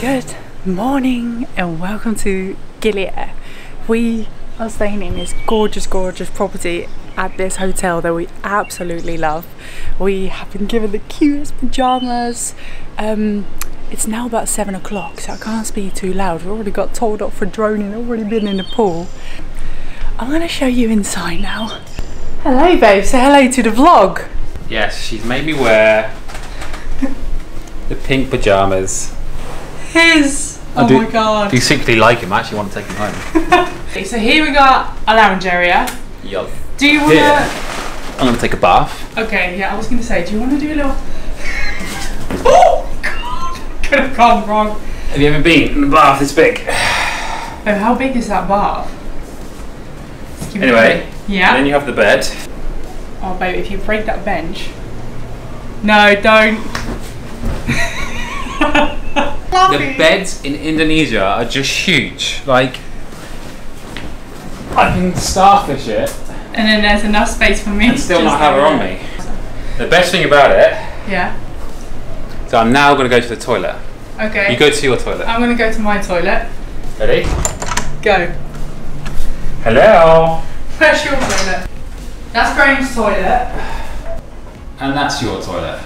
Good morning and welcome to Gili. We are staying in this gorgeous property at this hotel that we absolutely love. We have been given the cutest pyjamas. It's now about 7 o'clock, so I can't speak too loud. We've already got told off for droning, already been in the pool. I'm gonna show you inside now. Hello babe, say hello to the vlog. Yes, she's made me wear the pink pyjamas. Oh my god. Do you secretly like him? I actually want to take him home. Okay, so here we got a lounge area. Yup. Do you wanna... Here, I'm gonna take a bath. Okay, yeah, I was gonna say, do you wanna do a little... Oh god, could have gone wrong. Have you ever been in the bath this big? Oh, how big is that bath? Anyway, yeah. And then you have the bed. Oh babe, if you break that bench... No, don't. The beds in Indonesia are just huge. Like, I can starfish it. And then there's enough space for me And still not have her on me. The best thing about it... Yeah. So I'm now going to go to the toilet. Okay. You go to your toilet. I'm going to go to my toilet. Ready? Go. Hello. Where's your toilet? That's Graham's toilet. And that's your toilet.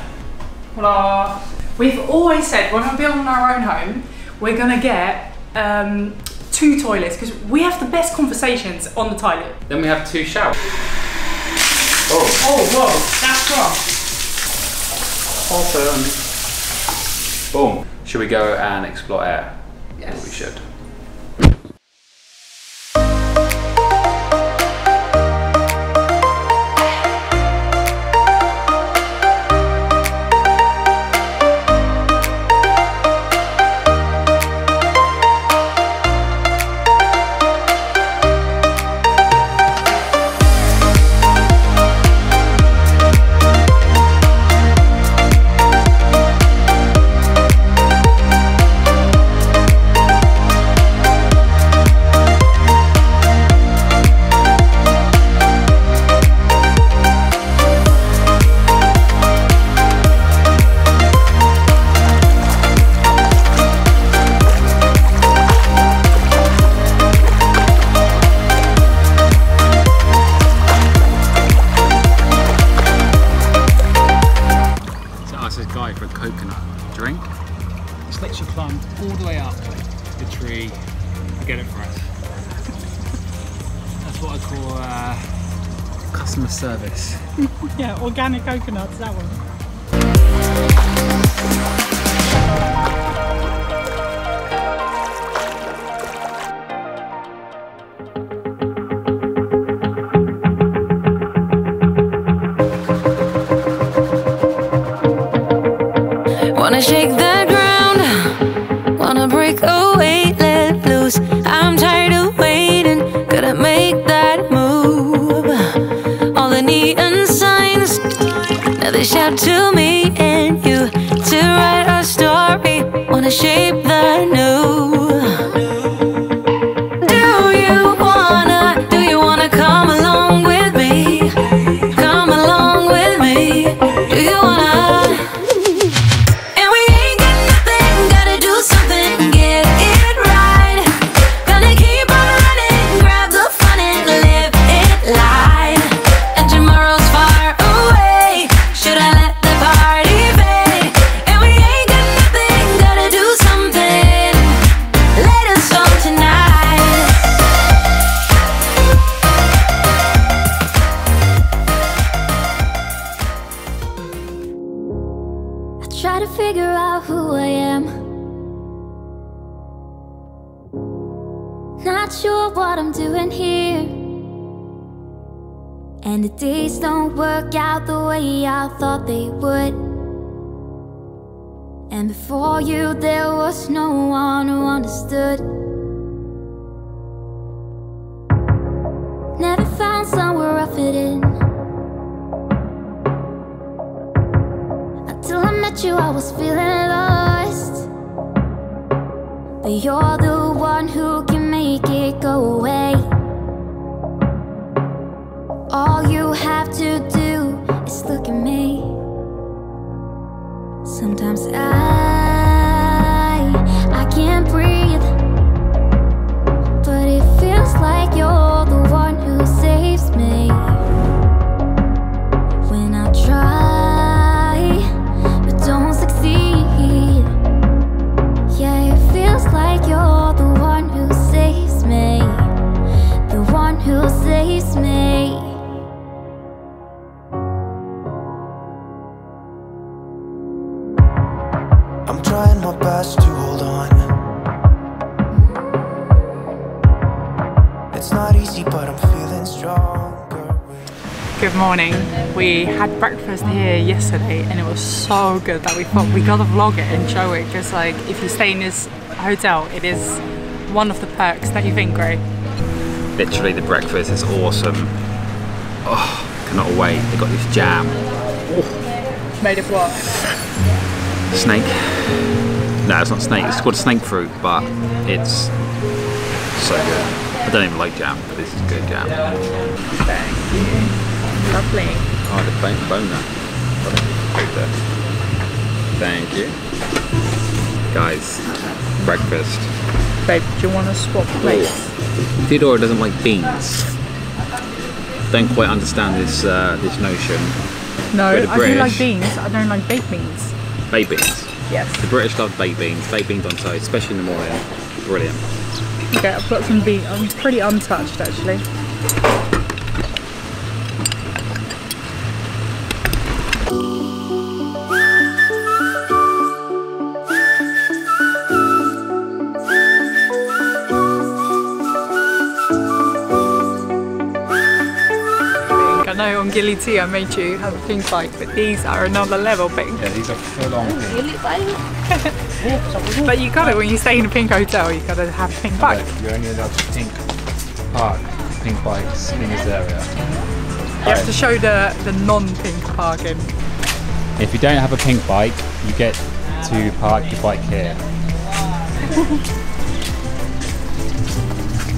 Hello. We've always said when we're building our own home, we're going to get 2 toilets because we have the best conversations on the toilet. Then we have 2 showers. Oh. Oh, whoa. That's wrong. Awesome. Boom. Should we go and explore air? Yes. We should. For a coconut drink. It's literally climbed all the way up the tree to get it for us. That's what I call customer service. Yeah, organic coconuts, that one. Wanna shake the ground, wanna break away, let loose. I'm tired of waiting, gotta make that move. All the neon signs, now they shout to me and you to write our story, wanna shape the new. Do you wanna come along with me? Come along with me. Do you wanna? Try to figure out who I am. Not sure what I'm doing here, and the days don't work out the way I thought they would. And before you there was no one who understood. Never found somewhere I fit in. Until I met you I was feeling lost, but you're the one who can make it go away. All you have to do is look at me. Sometimes I like you're the one who saves me, the one who saves me. I'm trying my best to hold on. It's not easy, but I'm feeling stronger. Good morning. We had breakfast here yesterday and it was so good that we thought we gotta vlog it and show it, because like if you stay in this hotel, it is one of the perks. Don't you think, Gray? Literally the breakfast is awesome. Oh, cannot wait. They got this jam. Made of what? Snake. No, it's not snake. It's called snake fruit, but it's so good. I don't even like jam, but this is good jam. Thank you. Lovely. Oh, the boner. Thank you. Guys, breakfast. Babe, do you want to swap plates? Theodora doesn't like beans. Don't quite understand this this notion. No, We're the I do British. like beans. I don't like baked beans. Baked beans. Yes. The British love baked beans. Baked beans on toast, especially in the morning. Brilliant. Okay, I've got some beans. I'm pretty untouched actually. I know on Gili tea I made you have a pink bike, but these are another level pink. Yeah, these are full on pink. But you got it when you stay in a pink hotel, you gotta have a pink bike. You're only allowed to pink park, pink bikes in this area. You have to show the non-pink parking. If you don't have a pink bike, you get to park your bike here.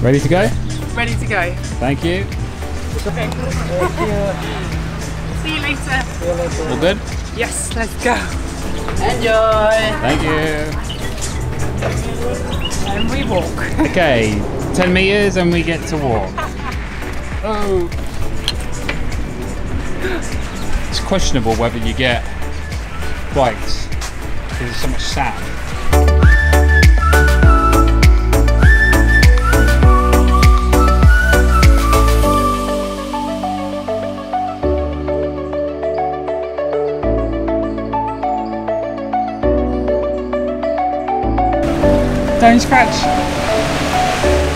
Ready to go? Ready to go. Thank you. See you later. All good? Yes, let's go. Thank you. And we walk. Okay, 10 meters and we get to walk. Oh. It's questionable whether you get bikes because there's so much sand. Don't scratch.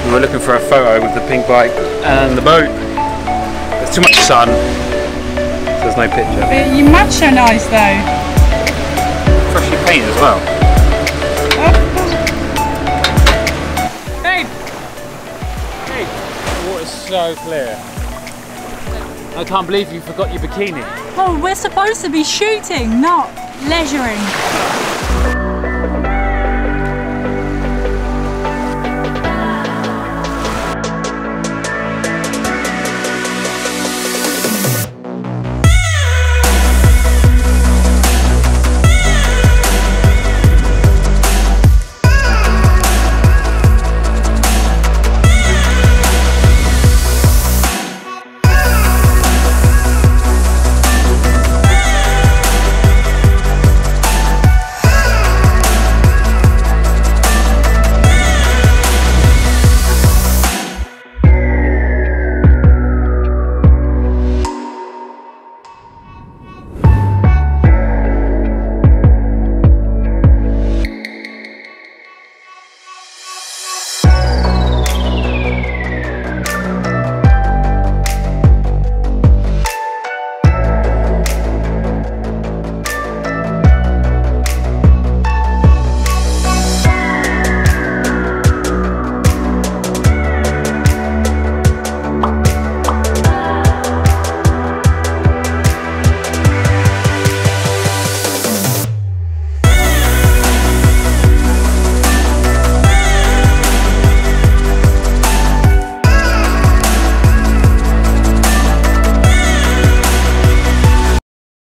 We were looking for a photo with the pink bike and the boat. There's too much sun, so there's no picture. But you match so nice though. Freshly painted as well. Hey! Hey, the water's so clear. I can't believe you forgot your bikini. Oh, we're supposed to be shooting, not leisuring.